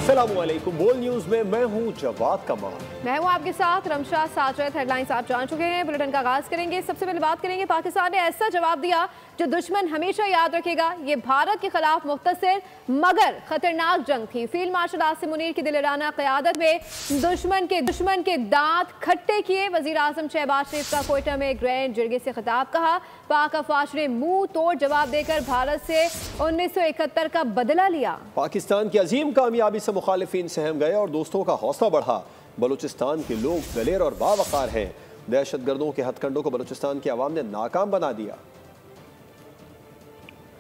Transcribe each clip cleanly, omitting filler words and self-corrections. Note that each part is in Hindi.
अस्सलामुअलैकुम। बोल न्यूज में मैं हूं जवाद कमाल। मैं हूं आपके साथ रमशा साजद। हेडलाइंस आप जान चुके हैं, बुलेटिन का आगाज करेंगे। सबसे पहले बात करेंगे, पाकिस्तान ने ऐसा जवाब दिया जो दुश्मन हमेशा याद रखेगा। ये भारत के खिलाफ मुख्तसर मगर खतरनाक जंग थी। फील्ड मार्शल आसिम मुनीर की दिलराना क़यादत में दुश्मन के दांत खट्टे किए। वज़ीर आज़म शहबाज शरीफ का कोयटा में ग्रैंड जिरगे से खिताब। कहा पाक अफवाज ने मुंह तोड़ जवाब देकर भारत से 1971 का बदला लिया। पाकिस्तान की अजीम कामयाबी से मुखालिफिन सहम गए और दोस्तों का हौसला बढ़ा। बलूचिस्तान के लोग दलेर और बावकार हैं। दहशतगर्दों के हथकंडों को बलूचिस्तान की आवाम ने नाकाम बना दिया।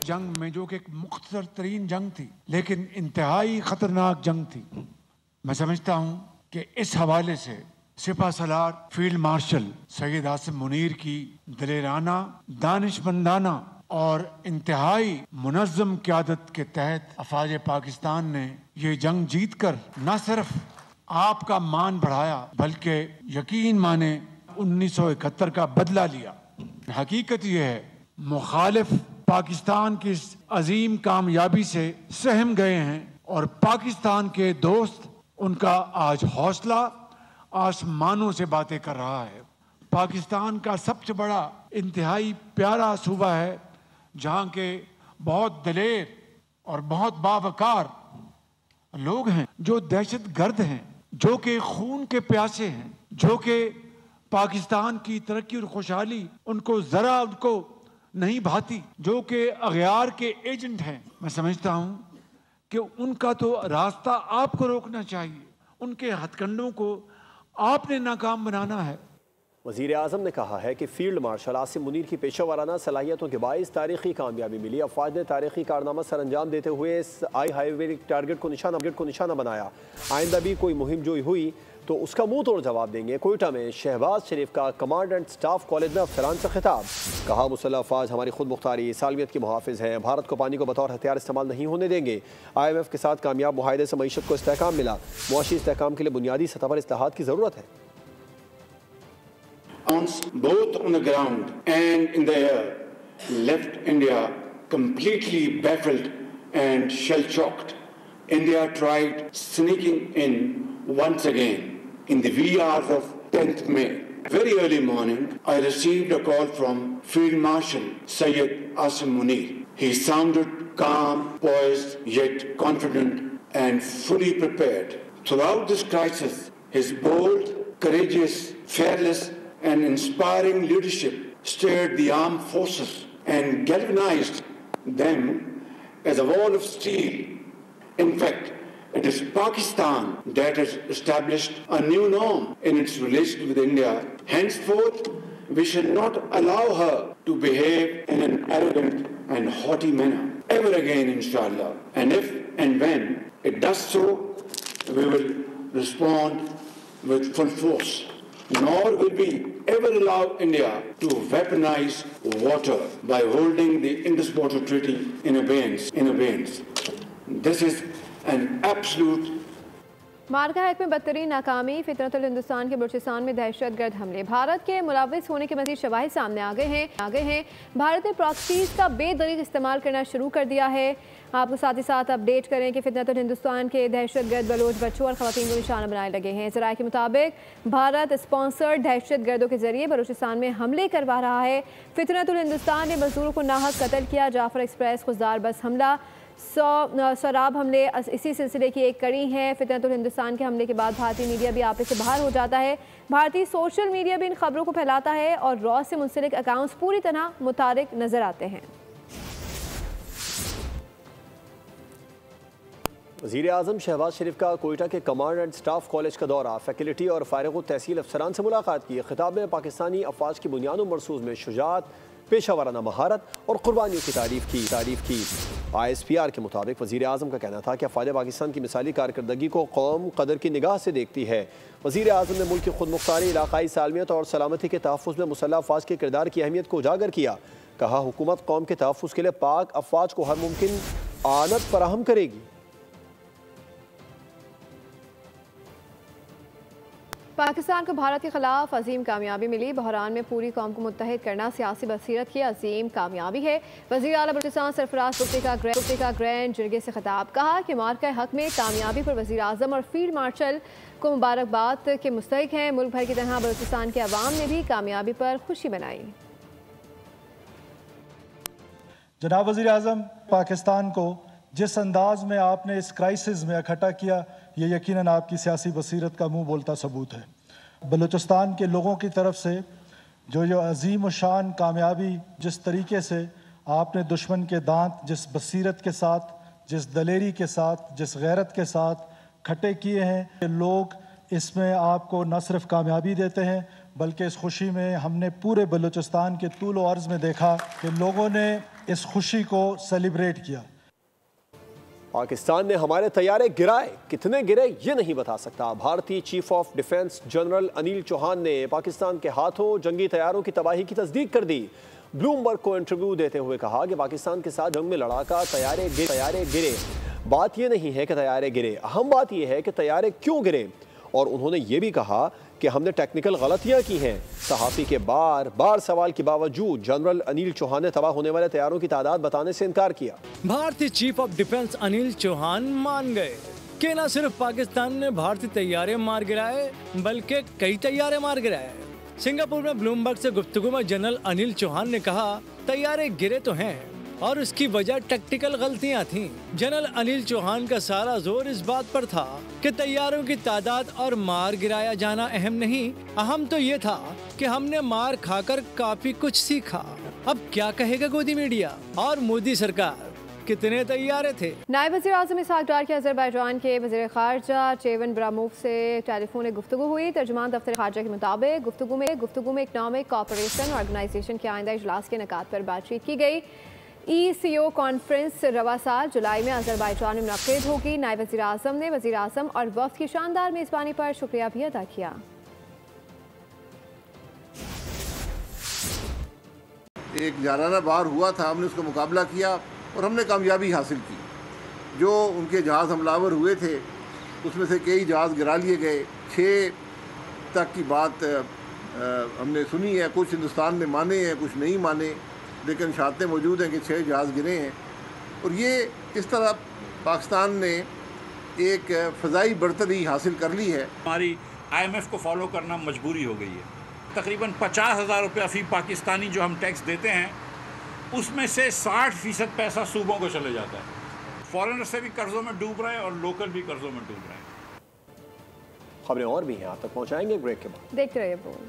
जंग में जो कि एक मुख्तसर तरीन जंग थी, लेकिन इंतहाई खतरनाक जंग थी। मैं समझता हूँ कि इस हवाले से सिपा सलार फील्ड मार्शल सैयद आसिम मुनीर की दलेराना, दानिशमंदाना और इंतहाई मुनज़्ज़म क़यादत के तहत अफवाज पाकिस्तान ने ये जंग जीत कर न सिर्फ आपका मान बढ़ाया बल्कि यकीन माने 1971 का बदला लिया। हकीकत यह है मुखालिफ पाकिस्तान की इस अजीम कामयाबी से सहम गए हैं और पाकिस्तान के दोस्त उनका आज हौसला आसमानों से बातें कर रहा है। पाकिस्तान का सबसे बड़ा इंतहाई प्यारा सूबा है जहाँ के बहुत दलेर और बहुत बावकार लोग हैं, जो दहशत गर्द हैं, जो कि खून के प्यासे हैं, जो कि पाकिस्तान की तरक्की और खुशहाली उनको जरा उनको नहीं भाती, जो कि अगयार के एजेंट हैं। मैं समझता हूँ कि उनका तो रास्ता आपको रोकना चाहिए, उनके हथकंडों को आपने नाकाम बनाना है। वज़ीर आज़म ने कहा है कि फील्ड मार्शल आसिम मुनीर की पेशा वाराना सलाहियतों के बाइस तारीखी कामयाबी मिली। अफवाज ने तारीखी कारनामा सर अंजाम देते हुए इस हाईवे टारगेट को निशाना बनाया। आइंदा भी कोई मुहिम जोई हुई तो उसका मुंह तोड़ जवाब देंगे। कोयटा में शहबाज शरीफ का कमांड एंड स्टाफ कॉलेज में अफसरान से खिताब। कहा मुसल्लह अफवाज हमारी खुद मुख्तारी सालमियत के मुहाफिज हैं। भारत को पानी को बतौर हथियार इस्तेमाल नहीं होने देंगे। IMF के साथ कामयाब मुआहदे से मईशत को इस्तेहकाम मिला। मुआशी इस्तेहकाम के लिए बुनियादी सतह पर इस्लाहात की ज़रूरत है। Both on the ground and in the air left India completely baffled and shell-shocked. India tried sneaking in once again in the wee hours of 10th May. Very early morning, I received a call from Field Marshal Syed Asim Munir. He sounded calm, poised, yet confident and fully prepared. Throughout this crisis, his bold, courageous, fearless and inspiring leadership stirred the armed forces and galvanized them as a wall of steel. In fact, it is Pakistan that has established a new norm in its relation with India. Henceforth, we shall not allow her to behave in an arrogant and haughty manner ever again, inshallah. And if and when it does so, we will respond with full force. Nor will we ever allow India to weaponize water by holding the Indus Water Treaty in abeyance. This is an absolute Marka Haq में बदतरीन नाकामी। फितरतुल हिंदुस्तान के बलूचिस्तान में दहशत गर्द हमले। भारत के मुलविस होने के मज़ीद शवाहिद सामने आ गए हैं। भारत ने प्रॉक्सीज का बेदरीग इस्तेमाल करना शुरू कर दिया है। आपको साथ ही साथ अपडेट करें कि फितरतुल हिंदुस्तान के दहशत गर्द बलोच बच्चों और ख़वातीन को निशाना बनाने लगे हैं। ज़राए के मुताबिक भारत स्पॉन्सर्ड दहशत गर्दों के जरिए बलूचिस्तान में हमले करवा रहा है। फितरतुल हिंदुस्तान ने मजदूरों को नाहक कत्ल किया। जाफर एक्सप्रेस खुजदार बस हमला, शराब हमले इसी सिलसिले की एक कड़ी है। फितरतुल हिंदुस्तान के हमले के बाद भारतीय मीडिया भी आपे से बाहर हो जाता है। भारतीय सोशल मीडिया भी इन खबरों को फैलाता है और रॉ से मुंसलिक अकाउंट्स पूरी तरह मुतारिक नजर आते हैं। वज़ीर आज़म शहबाज शरीफ का कोयटा के कमांड एंड स्टाफ कॉलेज का दौरा। फैकल्टी और फारिग तहसील अफसरान से मुलाकात की। खिताब में पाकिस्तानी अफवाज की बुनियाद मरसूज में शुजात, पेशा वाराना महारत और कुर्बानियों की तारीफ की। ISPR के मुताबिक वज़ीर आज़म का कहना था कि अफवाज पाकिस्तान की मिसाली कारकर्दगी को कौम कदर की निगाह से देखती है। वज़ीर आज़म ने मुल्क की खुद मुख्तारी, इलाकाई सालमियत और सलामती के तहफ़्फ़ुज़ में मुसल्लह अफवाज के किरदार की अहमियत को उजागर किया। कहा हुकूमत कौम के तहफ़्फ़ुज़ के लिए पाक अफवाज को हर मुमकिन आनत फराहम करेगी। पाकिस्तान को भारत के खिलाफ अजीम कामयाबी मिली। बहरान में पूरी कौम को मुत्तहिद करना सियासी बसीरत की अजीम कामयाबी है। वज़ीर आला बलूचिस्तान सरफराज गुफ्ती का ग्रैंड जरगे से खिताब। कहा कि मार्का हक में कामयाबी पर वज़ीर आज़म और फील्ड मार्शल को मुबारकबाद के मुस्तहिक हैं। मुल्क भर की तरह बलूचिस्तान के अवाम ने भी कामयाबी पर खुशी मनाई। जनाब वज़ीर आज़म, पाकिस्तान को जिस अंदाज में आपने इस क्राइसिस में इकट्ठा किया, ये यकीनन आपकी सियासी बसीरत का मुंह बोलता सबूत है। बलूचिस्तान के लोगों की तरफ से जो अजीम शान कामयाबी, जिस तरीके से आपने दुश्मन के दांत जिस बसीरत के साथ, जिस दलेरी के साथ, जिस गैरत के साथ खट्टे किए हैं, लोग इसमें आपको न सिर्फ कामयाबी देते हैं बल्कि इस खुशी में हमने पूरे बलूचिस्तान के तूल व अर्ज़ में देखा कि लोगों ने इस खुशी को सेलिब्रेट किया। पाकिस्तान ने हमारे तैयारे गिराए, कितने गिरे ये नहीं बता सकता। भारतीय chief of defence general Anil Chauhan ने पाकिस्तान के हाथों जंगी तैयारों की तबाही की तस्दीक कर दी। ब्लूमबर्ग को इंटरव्यू देते हुए कहा कि पाकिस्तान के साथ जंग में लड़ाका तैयारे गिरे। बात यह नहीं है कि तैयारे गिरे, अहम बात यह है कि तैयारे क्यों गिरे। और उन्होंने ये भी कहा कि हमने टेक्निकल गलतियां की हैं। सहाफ़ी के बार बार सवाल के बावजूद जनरल अनिल चौहान ने तबाह होने वाले तैयारों की तादाद बताने से इनकार किया। भारतीय chief of defence Anil Chauhan मान गए कि न सिर्फ पाकिस्तान ने भारतीय तैयारे मार गिराए बल्कि कई तैयारे मार गिराए। सिंगापुर में ब्लूमबर्ग से गुफ्तगू में जनरल अनिल चौहान ने कहा, तैयारे गिरे तो हैं और उसकी वजह टेक्निकल गलतियां थीं। जनरल अनिल चौहान का सारा जोर इस बात पर था कि तैयारों की तादाद और मार गिराया जाना अहम नहीं, अहम तो ये था कि हमने मार खाकर काफी कुछ सीखा। अब क्या कहेगा गोदी मीडिया और मोदी सरकार, कितने तैयारे थे। नायब वज़ीर आज़म इसहाक डार के अज़रबैजान के वज़ीर ख़ारजा चेवन ब्रामोव से टेलीफोनिक गुफ्तगू हुई। तर्जुमान दफ्तर ख़ारजा के मुताबिक गुफ्तगू में इकनॉमिक कॉपरेशन ऑर्गेनाइजेशन के आइंदा इजलास के निकात पर बातचीत की गई। ECO कॉन्फ्रेंस रवा साल जुलाई में अज़रबैजान में मुनक़्क़िद होगी। नायब वज़ीर आज़म ने वज़ीर आज़म और वफ़द की शानदार मेज़बानी पर शुक्रिया भी अदा किया। एक जाराना बार हुआ था, हमने उसका मुकाबला किया और हमने कामयाबी हासिल की। जो उनके जहाज़ हमलावर हुए थे उसमें से कई जहाज़ गिरा लिए गए। 6 तक की बात हमने सुनी है, कुछ हिंदुस्तान ने माने हैं, कुछ नहीं माने, लेकिन शहादतें मौजूद हैं कि 6 जहाज़ गिरे हैं। और ये इस तरह पाकिस्तान ने एक फ़ज़ाई बढ़तरी हासिल कर ली है। हमारी IMF को फॉलो करना मजबूरी हो गई है। तकरीबन 50,000 रुपया फ़ी पाकिस्तानी जो हम टैक्स देते हैं उसमें से 60% पैसा सूबों को चले जाता है। फॉरेनर से भी कर्ज़ों में डूब रहे हैं और लोकल भी कर्ज़ों में डूब रहे हैं। खबरें और भी हैं, आप तक पहुँचाएंगे ब्रेक के बाद। देखते रहिए बोल।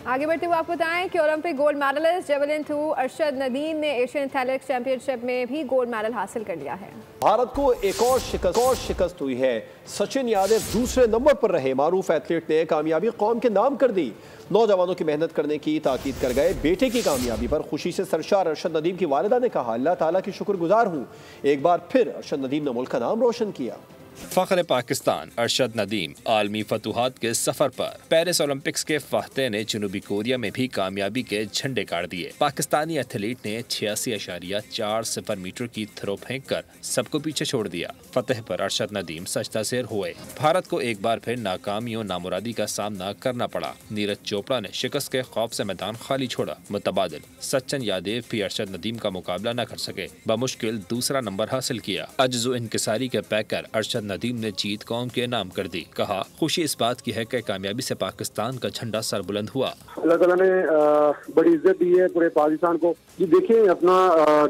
आगे बढ़ते हुए आपको बताएं कि Olympic gold medallist javelin throw Arshad Nadeem ने एशियन एथलेटिक्स चैंपियनशिप में भी गोल्ड मेडल हासिल कर लिया है। भारत को एक और शिकस्त हुई है। सचिन यादव दूसरे नंबर पर रहे। मारूफ एथलीट ने कामयाबी कौम के नाम कर दी। नौजवानों की मेहनत करने की ताकीद कर गए। बेटे की कामयाबी पर खुशी से सरशार अरशद नदीम की वालिदा ने कहा, अल्लाह ताला की शुक्रगुजार हूँ, एक बार फिर अरशद नदीम ने मुल्क का नाम रोशन किया। फ़ख्र पाकिस्तान अरशद नदीम आलमी फतूहात के सफर पर। पेरिस ओलंपिक्स के फाहते ने जनूबी कोरिया में भी कामयाबी के झंडे गाड़ दिए। पाकिस्तानी एथलीट ने 86.40 मीटर की थ्रो फेंक कर सबको पीछे छोड़ दिया। फतेह पर अरशद नदीम सजदा शेर हुए। भारत को एक बार फिर नाकामियों नामुरादी का सामना करना पड़ा। नीरज चोपड़ा ने शिकस्त के खौफ से मैदान खाली छोड़ा। मुतबादिल सचिन यादव भी अरशद नदीम का मुकाबला न कर सके, बमुश्किल दूसरा नंबर हासिल किया। अज्ज़ो इनकिसारी के पैकर अरशद नदीम ने जीत कौम के नाम कर दी। कहा, खुशी इस बात की है कि कामयाबी से पाकिस्तान का झंडा सर बुलंद हुआ। अल्लाह ताला ने बड़ी इज्जत दी है पूरे पाकिस्तान को। ये देखिए, अपना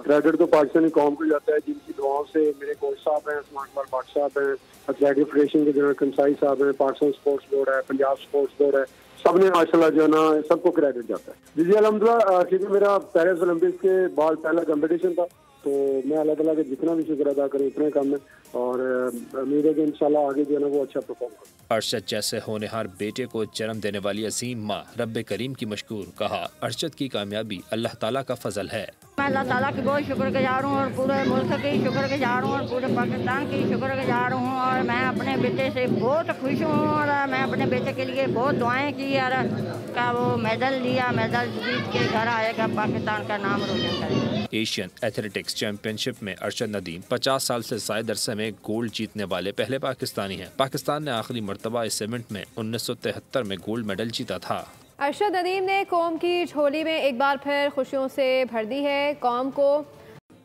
क्रेडिट तो पाकिस्तानी कौम को जाता है, जिनकी दुआओं से मेरे कोच साहब हैं, उस्मान इकबाल भट्ट साहब हैं, एथलेटिक फेडरेशन के जनरल कंसाई साहब हैं, पाकिस्तान स्पोर्ट्स बोर्ड है, पंजाब स्पोर्ट्स बोर्ड है, सबने माशाल्लाह जो है ना सबको क्रेडिट जाता है। जी अल्हम्दुलिल्लाह, क्योंकि मेरा पेरिस ओलंपिक्स के बाद पहला कंपटीशन था, तो मैं अल्लाह ताला के जितना भी शुक्र अदा करूँ उतना कम है और उम्मीद है कि इंशाल्लाह आगे जो है ना वो अच्छा परफॉर्म करूँ। अरशद जैसे होनहार बेटे को जन्म देने वाली अजीम माँ रब्बे करीम की मशकूर। कहा, अरशद की कामयाबी अल्लाह ताला का फजल है। अल्लाह ताला की बहुत शुक्रगुजार हूँ और पूरे मुल्क की शुक्रगुजार हूँ और पूरे पाकिस्तान की शुक्रगुजार हूँ और मैं अपने बेटे से बहुत खुश हूँ और मैं अपने बेटे के लिए बहुत दुआएं की और का वो मेडल लिया, मेडल जीत के घर आएगा, पाकिस्तान का नाम रोशन करेगा। एशियन एथलेटिक्स चैंपियनशिप में अरशद नदीम 50 साल से ज़ायद अरसे में गोल्ड जीतने वाले पहले पाकिस्तानी हैं। पाकिस्तान ने आखिरी मरतबा इस इवेंट में 1973 में गोल्ड मेडल जीता था। अरशद नदीम ने कौम की झोली में एक बार फिर खुशियों से भर दी है। कौम को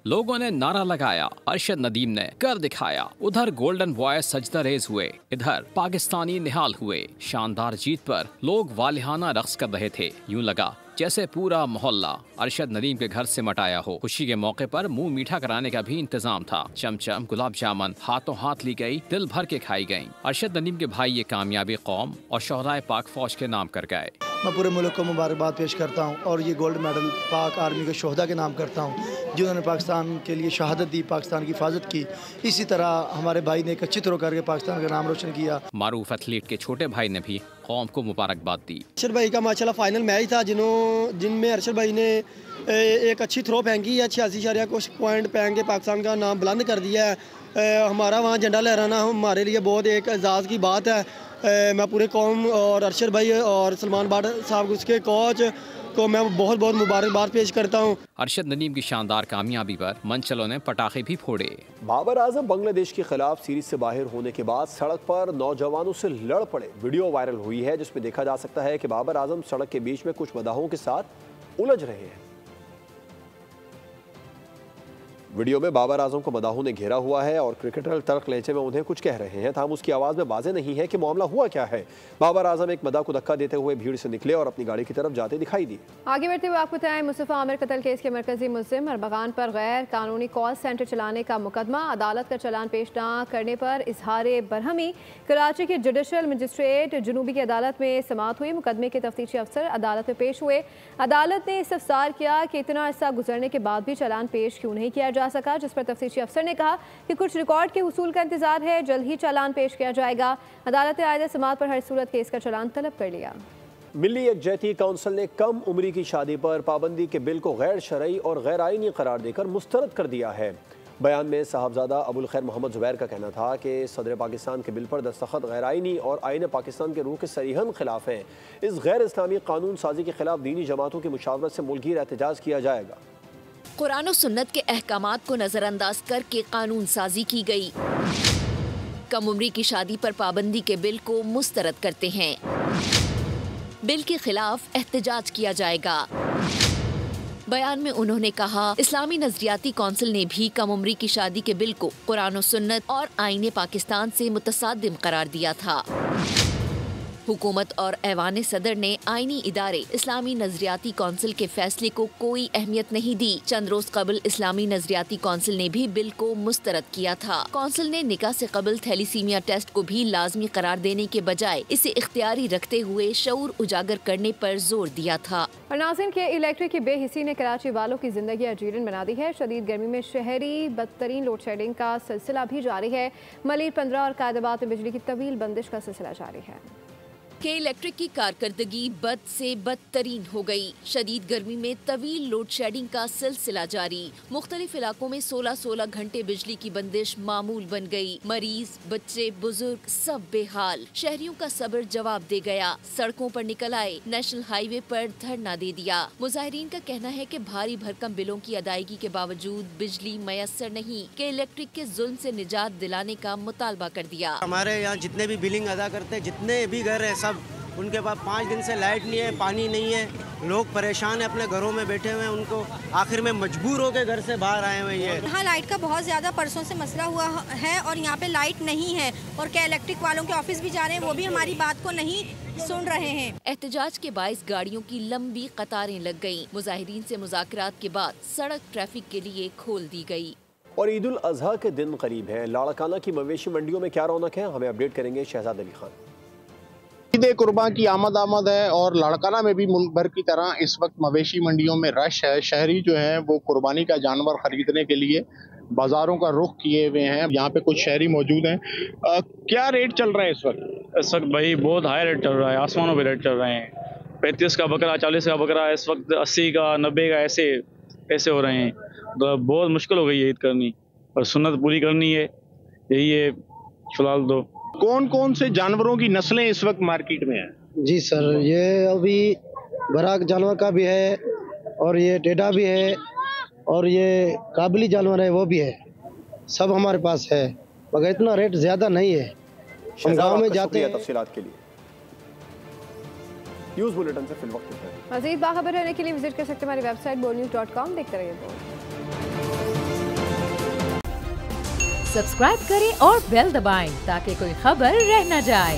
लोगों ने नारा लगाया, अरशद नदीम ने कर दिखाया। उधर गोल्डन बॉय सजदा रेज हुए, इधर पाकिस्तानी निहाल हुए। शानदार जीत पर लोग वालिहाना रक्स कर रहे थे। यूं लगा जैसे पूरा मोहल्ला अरशद नदीम के घर से मटाया हो। खुशी के मौके पर मुंह मीठा कराने का भी इंतजाम था। चमचम, गुलाब जामुन हाथों हाथ ली गई, दिल भर के खाई गयी। अरशद नदीम के भाई ये कामयाबी कौम और शोहराए पाक फौज के नाम कर गए। मैं पूरे मुल्क को मुबारकबाद पेश करता हूँ और ये गोल्ड मेडल पाक आर्मी के शोहदा के नाम करता हूँ जिन्होंने पाकिस्तान के लिए शहादत दी, पाकिस्तान की हिफाजत की। इसी तरह हमारे भाई ने एक अच्छी तरह करके पाकिस्तान का नाम रोशन किया। मारूफ एथलीट के छोटे भाई ने भी कौम को मुबारकबाद दी। अरशद भाई का माशाल्लाह फाइनल मैच था जिनमें अरशद भाई ने एक अच्छी थ्रो फेंकी है, 86 कुछ पॉइंट फेंक के पाकिस्तान का नाम बुलंद कर दिया है। हमारा वहाँ झंडा लहराना हमारे लिए बहुत एक एजाज़ की बात है। मैं पूरे कौम और अरशद भाई और सलमान बाट साहब उसके कोच को मैं बहुत बहुत मुबारकबाद पेश करता हूँ। अरशद नदीम की शानदार कामयाबी पर मंचलों ने पटाखे भी फोड़े। बाबर आजम बांग्लादेश के खिलाफ सीरीज से बाहर होने के बाद सड़क पर नौजवानों से लड़ पड़े। वीडियो वायरल हुई है जिसमें देखा जा सकता है कि बाबर आजम सड़क के बीच में कुछ मदाहों के साथ उलझ रहे हैं। वीडियो में बाबर आजम को मदाहों ने घेरा हुआ है और क्रिकेटर तर्क लहजे में उन्हें कुछ कह रहे हैं। ताहम उसकी आवाज़ में वाज़ेह नहीं है कि मामला हुआ क्या है। बाबर आजम एक मदा को धक्का देते हुए भीड़ से निकले और अपनी गाड़ी की तरफ जाते दिखाई दिए। आगे बढ़ते हुए आपको बताएं, मुस्तफ़ा आमिर कत्ल केस के मरकजी मुल्ज़िम अरबगान पर गैर कानूनी कॉल सेंटर चलाने का मुकदमा, अदालत का चलान पेश न करने पर इजहार बरहमी। कराची के जुडिशल मजिस्ट्रेट जनूबी की अदालत में समाअत हुई। मुकदमे के तफ्तीशी अफसर अदालत में पेश हुए। अदालत ने इस्तफसार किया कि इतना अरसा गुजरने के बाद भी चलान पेश क्यों नहीं किया जा सका, जिस पर तफ्तीशी अफसर ने कहा कि कुछ रिकॉर्ड के हुसूल का इंतजार है, जल्द ही चालान पेश किया जाएगा। अदालत ने आयदा समाअत पर हर सूरत केस का चालान तलब कर लिया। मिली यकजहती काउंसिल ने कम उम्री की शादी पर पाबंदी के बिल को गैर शरई और गैर आईनी करार देकर मुस्तरद कर दिया है। बयान में साहबजादा अबुल खैर मोहम्मद जुबैर का कहना था कि सदर पाकिस्तान के बिल पर दस्तखत गैर आईनी और आईन पाकिस्तान के रूह के सरीहन खिलाफ हैं। इस गैर इस्लामी कानून साजी के खिलाफ दीनी जमातों की मुशावरत से मुल्कीर एहतजाज किया जाएगा। कुरान और सुन्नत के अहकामात को नजरअंदाज करके कानून साजी की गई। कम उम्री की शादी पर पाबंदी के बिल को मुस्तरद करते हैं। बिल के खिलाफ एहतजाज किया जाएगा। बयान में उन्होंने कहा, इस्लामी नजरियाती कौंसिल ने भी कम उम्री की शादी के बिल को कुरान और सुन्नत और आईने पाकिस्तान से मुतसादिम करार दिया था। हुकूमत और ऐवान सदर ने आईनी इदारे इस्लामी नजरियाती कौंसिल के फैसले को कोई अहमियत नहीं दी। चंद रोज कबल इस्लामी नजरियाती कौंसिल ने भी बिल को मुस्तरद किया था। कौंसिल ने निकाह से कबल थैलीसीमिया टेस्ट को भी लाजमी करार देने के बजाय इसे इख्तियारी रखते हुए शऊर उजागर करने पर जोर दिया था। और नाज़रीन, के इलेक्ट्रिक की बेहिसी ने कराची वालों की जिंदगी अजीरन बना दी है। शदीद गर्मी में शहरी बदतरीन लोड शेडिंग का सिलसिला भी जारी है। मलिर 15 और कायदाबाद में बिजली की तवील बंदिश का सिलसिला जारी है। के इलेक्ट्रिक की कारकर्दगी बद से बदतरीन हो गई। शदीद गर्मी में तवील लोड शेडिंग का सिलसिला जारी। मुख्तलिफ इलाकों में 16-16 घंटे बिजली की बंदिश मामूल बन गई। मरीज, बच्चे, बुजुर्ग सब बेहाल। शहरियों का सब्र जवाब दे गया। सड़कों पर निकल आए, नेशनल हाईवे पर धरना दे दिया। मुजाहिरीन का कहना है कि भारी भरकम बिलों की अदायगी के बावजूद बिजली मयसर नहीं। के इलेक्ट्रिक के जुल्म से निजात दिलाने का मुतालबा कर दिया। हमारे यहाँ जितने भी बिलिंग अदा करते हैं, जितने भी घर है, सब उनके पास 5 दिन से लाइट नहीं है, पानी नहीं है। लोग परेशान है, अपने घरों में बैठे हुए हैं। उनको आखिर में मजबूर होकर घर से बाहर आए हुए हैं। यहाँ लाइट का बहुत ज़्यादा परसों से मसला हुआ है और यहाँ पे लाइट नहीं है और क्या इलेक्ट्रिक वालों के ऑफिस भी जा रहे हैं, वो भी हमारी बात को नहीं सुन रहे हैं। एहतजाज के बाइस गाड़ियों की लंबी कतारें लग गयी। मुजाहिरीन से मुज़ाकरात के बाद सड़क ट्रैफिक के लिए खोल दी गयी। और ईद उल अजहा के दिन करीब है। लाड़काना की मवेशी मंडियों में क्या रौनक है, हमें अपडेट करेंगे शहजाद अली खान। ईद कुर्बान की आमद है और लाड़काना में भी मुल्क भर की तरह इस वक्त मवेशी मंडियों में रश है। शहरी जो है वो कुर्बानी का जानवर खरीदने के लिए बाजारों का रुख किए हुए हैं। यहाँ पे कुछ शहरी मौजूद हैं। क्या रेट चल रहा है इस वक्त? इस वक्त भाई बहुत हाई रेट चल रहा है, आसमानों पे रेट चल रहे हैं। 35 का बकरा, 40 का बकरा, इस वक्त 80 का, 90 का, ऐसे ऐसे हो रहे हैं, तो बहुत मुश्किल हो गई है ईद करनी, और सुन्नत पूरी करनी है, यही है फिलहाल। तो कौन कौन से जानवरों की नस्लें इस वक्त मार्केट में है? जी सर, ये अभी बराक जानवर का भी है, और ये टेढ़ा भी है, और ये काबली जानवर है वो भी है, सब हमारे पास है, मगर इतना रेट ज़्यादा नहीं है। हम गाँव में जाते हैं। तफसीलात के लिए न्यूज़ बुलेटिन से फिलवक्त है। मज़ीद बाखबर रहने के लिए विजिट कर सकते हैं हमारी वेबसाइट boldnews.com। देखते रहिए बोल्ड। सब्सक्राइब करें और बेल दबाएं ताकि कोई खबर रह न जाए।